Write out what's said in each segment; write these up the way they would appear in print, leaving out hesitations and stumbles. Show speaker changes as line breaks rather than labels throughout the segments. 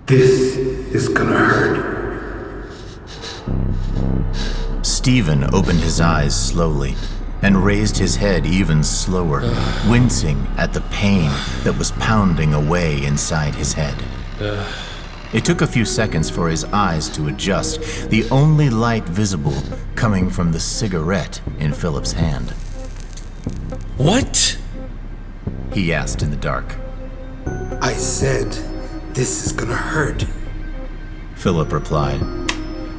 This is gonna hurt.
Stephen opened his eyes slowly and raised his head even slower, wincing at the pain that was pounding away inside his head. It took a few seconds for his eyes to adjust, the only light visible coming from the cigarette in Philip's hand.
What?
He asked in the dark.
I said, this is gonna hurt.
Philip replied,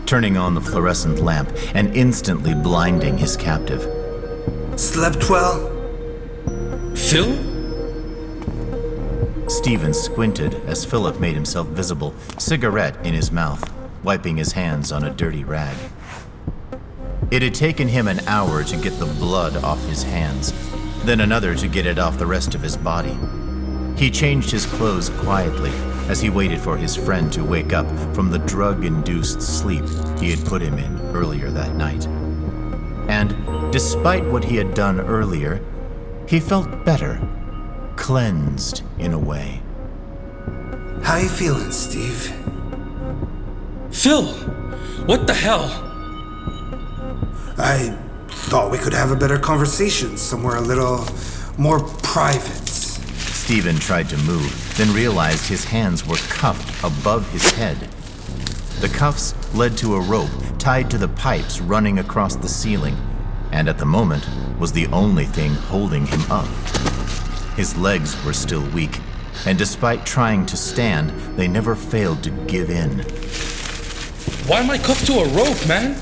turning on the fluorescent lamp and instantly blinding his captive.
Slept well?
Phil?
Stephen squinted as Philip made himself visible, cigarette in his mouth, wiping his hands on a dirty rag. It had taken him an hour to get the blood off his hands, then another to get it off the rest of his body. He changed his clothes quietly as he waited for his friend to wake up from the drug-induced sleep he had put him in earlier that night. And despite what he had done earlier, he felt better, cleansed in a way.
How you feeling, Steve?
Phil! What the hell?
I thought we could have a better conversation somewhere a little more private.
Stephen tried to move, then realized his hands were cuffed above his head. The cuffs led to a rope tied to the pipes running across the ceiling, and at the moment was the only thing holding him up. His legs were still weak, and despite trying to stand, they never failed to give in.
Why am I cuffed to a rope, man?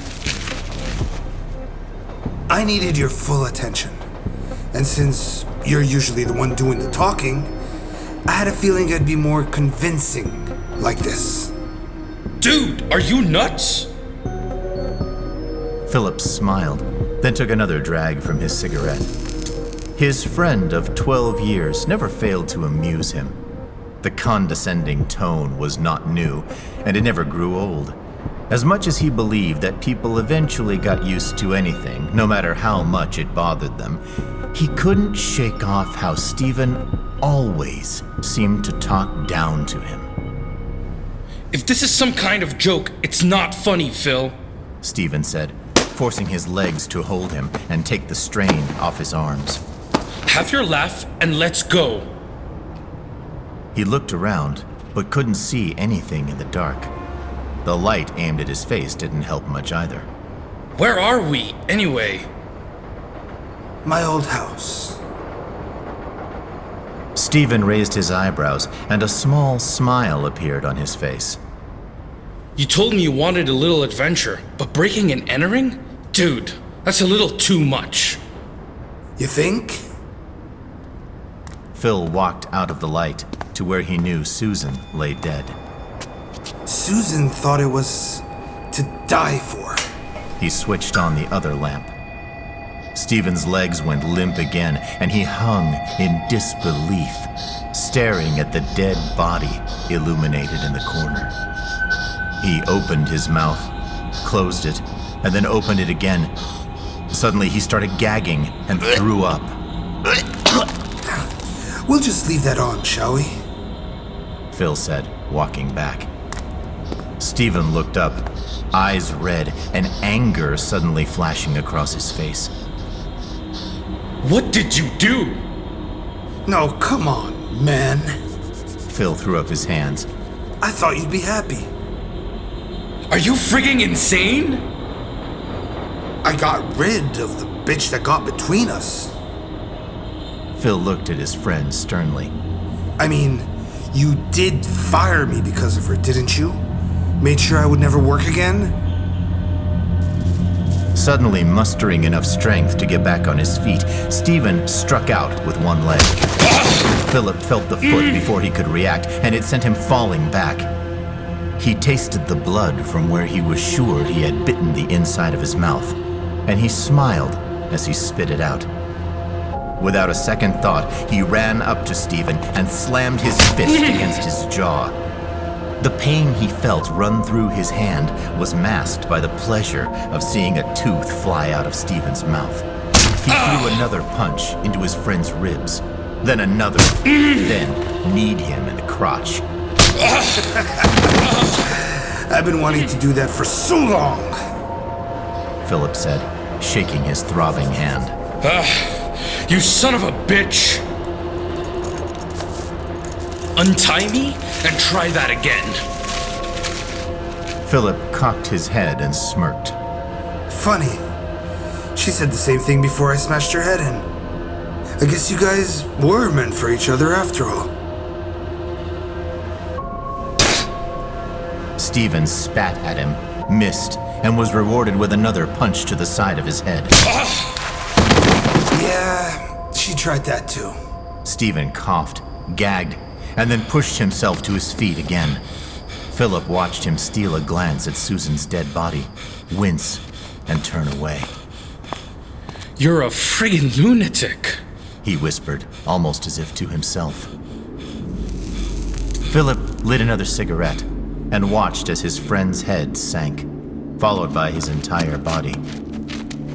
I needed your full attention. And since you're usually the one doing the talking, I had a feeling it'd be more convincing like this.
Dude, are you nuts?
Philip smiled, then took another drag from his cigarette. His friend of 12 years never failed to amuse him. The condescending tone was not new, and it never grew old. As much as he believed that people eventually got used to anything, no matter how much it bothered them, he couldn't shake off how Stephen always seemed to talk down to him.
If this is some kind of joke, it's not funny, Phil.
Stephen said, forcing his legs to hold him and take the strain off his arms.
Have your laugh and let's go.
He looked around, but couldn't see anything in the dark. The light aimed at his face didn't help much either.
Where are we, anyway?
My old house.
Stephen raised his eyebrows, and a small smile appeared on his face.
You told me you wanted a little adventure, but breaking and entering? Dude, that's a little too much.
You think?
Phil walked out of the light to where he knew Susan lay dead.
Susan thought it was to die for.
He switched on the other lamp. Stephen's legs went limp again, and he hung in disbelief, staring at the dead body illuminated in the corner. He opened his mouth, closed it, and then opened it again. Suddenly he started gagging and threw up.
We'll just leave that on, shall we?
Phil said, walking back. Stephen looked up, eyes red, and anger suddenly flashing across his face.
What did you do?
No, come on, man.
Phil threw up his hands.
I thought you'd be happy.
Are you frigging insane?
I got rid of the bitch that got between us.
Phil looked at his friend sternly.
I mean, you did fire me because of her, didn't you? Made sure I would never work again?
Suddenly mustering enough strength to get back on his feet, Stephen struck out with one leg. Philip felt the foot before he could react, and it sent him falling back. He tasted the blood from where he was sure he had bitten the inside of his mouth, and he smiled as he spit it out. Without a second thought, he ran up to Stephen and slammed his fist against his jaw. The pain he felt run through his hand was masked by the pleasure of seeing a tooth fly out of Stephen's mouth. He threw another punch into his friend's ribs, then another, then kneed him in the crotch.
I've been wanting to do that for so long.
Philip said, shaking his throbbing hand.
You son of a bitch! Untie me and try that again.
Philip cocked his head and smirked.
Funny. She said the same thing before I smashed her head in. I guess you guys were meant for each other after all.
Stephen spat at him, missed, and was rewarded with another punch to the side of his head.
Yeah, she tried that too.
Stephen coughed, gagged, and then pushed himself to his feet again. Philip watched him steal a glance at Susan's dead body, wince, and turn away.
You're a friggin' lunatic,
he whispered, almost as if to himself. Philip lit another cigarette and watched as his friend's head sank, followed by his entire body.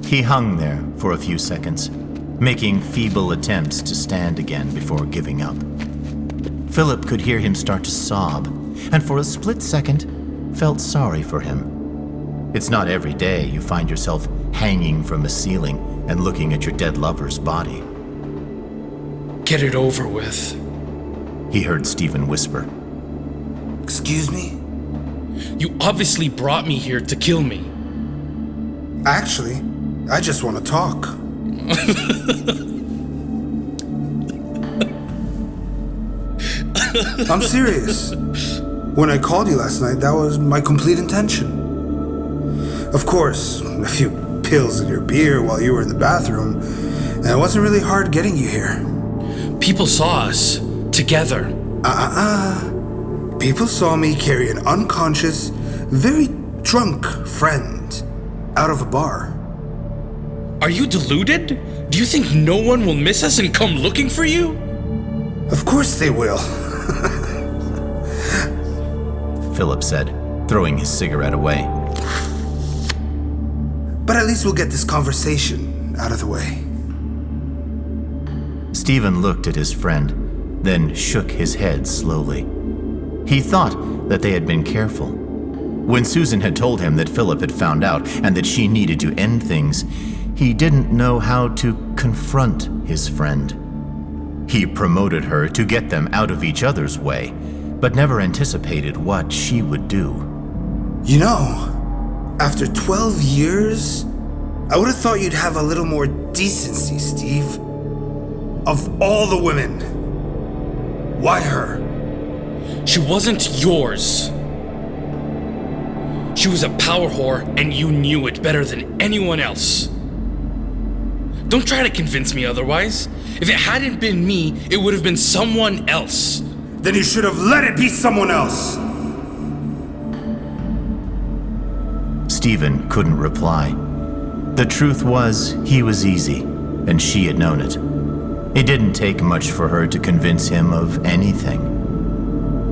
He hung there for a few seconds, making feeble attempts to stand again before giving up. Philip could hear him start to sob, and for a split second, felt sorry for him. It's not every day you find yourself hanging from a ceiling and looking at your dead lover's body.
Get it over with.
He heard Stephen whisper.
Excuse me?
You obviously brought me here to kill me.
Actually, I just want to talk. I'm serious. When I called you last night, that was my complete intention. Of course, a few pills in your beer while you were in the bathroom, and it wasn't really hard getting you here.
People saw us together.
People saw me carry an unconscious, very drunk friend out of a bar.
Are you deluded? Do you think no one will miss us and come looking for you?
Of course they will.
Philip said, throwing his cigarette away.
But at least we'll get this conversation out of the way.
Stephen looked at his friend, then shook his head slowly. He thought that they had been careful. When Susan had told him that Philip had found out and that she needed to end things, he didn't know how to confront his friend. He promoted her to get them out of each other's way, but never anticipated what she would do.
You know, after 12 years, I would have thought you'd have a little more decency, Steve. Of all the women, why her?
She wasn't yours. She was a power whore, and you knew it better than anyone else. Don't try to convince me otherwise. If it hadn't been me, it would have been someone else.
Then you should have let it be someone else.
Stephen couldn't reply. The truth was, he was easy, and she had known it. It didn't take much for her to convince him of anything.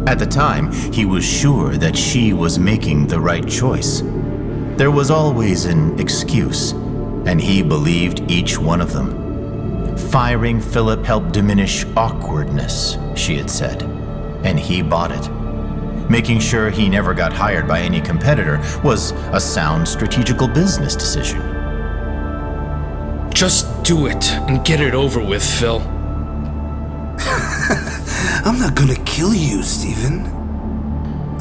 At the time, he was sure that she was making the right choice. There was always an excuse, and he believed each one of them. Firing Philip helped diminish awkwardness, she had said, and he bought it. Making sure he never got hired by any competitor was a sound strategical business decision.
Just do it and get it over with, Phil.
I'm not gonna kill you, Stephen.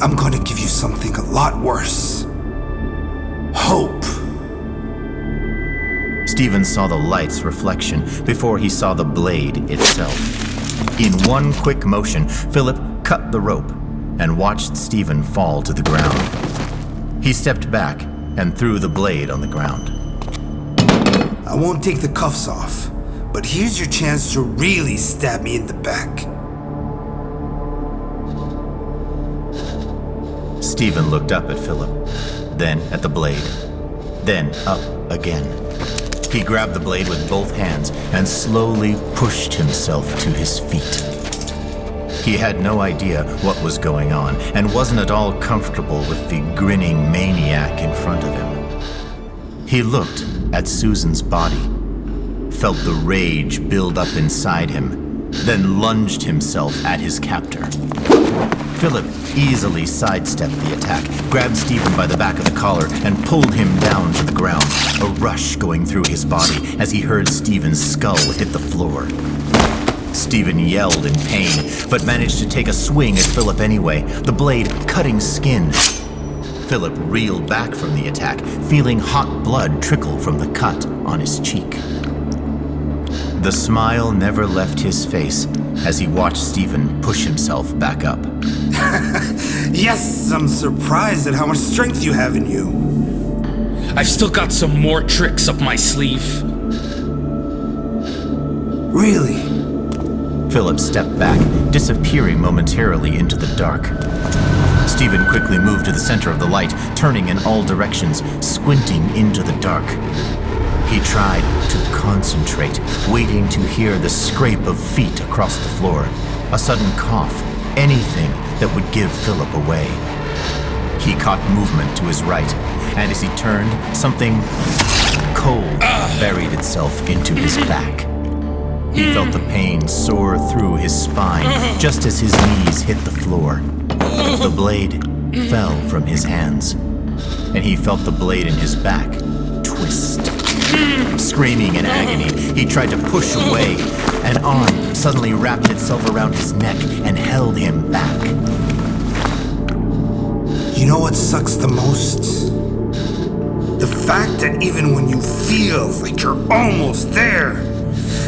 I'm gonna give you something a lot worse. Hope.
Stephen saw the light's reflection before he saw the blade itself. In one quick motion, Philip cut the rope and watched Stephen fall to the ground. He stepped back and threw the blade on the ground.
I won't take the cuffs off, but here's your chance to really stab me in the back.
Stephen looked up at Philip, then at the blade, then up again. He grabbed the blade with both hands and slowly pushed himself to his feet. He had no idea what was going on and wasn't at all comfortable with the grinning maniac in front of him. He looked at Susan's body, felt the rage build up inside him, then lunged himself at his captor. Philip easily sidestepped the attack, grabbed Stephen by the back of the collar, and pulled him down to the ground, a rush going through his body as he heard Stephen's skull hit the floor. Stephen yelled in pain, but managed to take a swing at Philip anyway, the blade cutting skin. Philip reeled back from the attack, feeling hot blood trickle from the cut on his cheek. The smile never left his face as he watched Stephen push himself back up.
Yes, I'm surprised at how much strength you have in you.
I've still got some more tricks up my sleeve.
Really?
Philip stepped back, disappearing momentarily into the dark. Stephen quickly moved to the center of the light, turning in all directions, squinting into the dark. He tried to concentrate, waiting to hear the scrape of feet across the floor, a sudden cough, anything that would give Philip away. He caught movement to his right, and as he turned, something cold buried itself into his back. He felt the pain soar through his spine just as his knees hit the floor. The blade fell from his hands, and he felt the blade in his back twist. Screaming in agony, he tried to push away. An arm suddenly wrapped itself around his neck and held him back.
You know what sucks the most? The fact that even when you feel like you're almost there,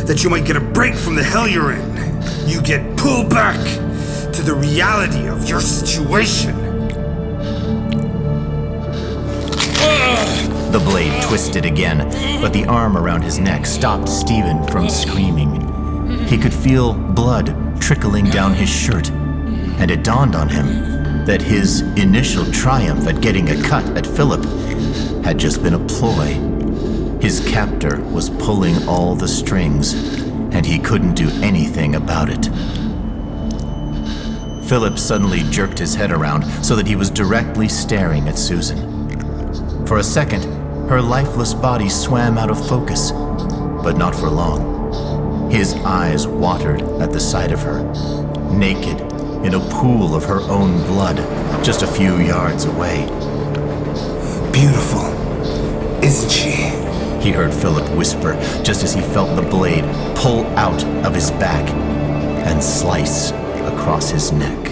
that you might get a break from the hell you're in, you get pulled back to the reality of your situation.
The blade twisted again, but the arm around his neck stopped Stephen from screaming. He could feel blood trickling down his shirt, and it dawned on him that his initial triumph at getting a cut at Philip had just been a ploy. His captor was pulling all the strings, and he couldn't do anything about it. Philip suddenly jerked his head around so that he was directly staring at Susan. For a second, her lifeless body swam out of focus, but not for long. His eyes watered at the sight of her, naked in a pool of her own blood, just a few yards away.
Beautiful, isn't she?
He heard Philip whisper just as he felt the blade pull out of his back and slice across his neck.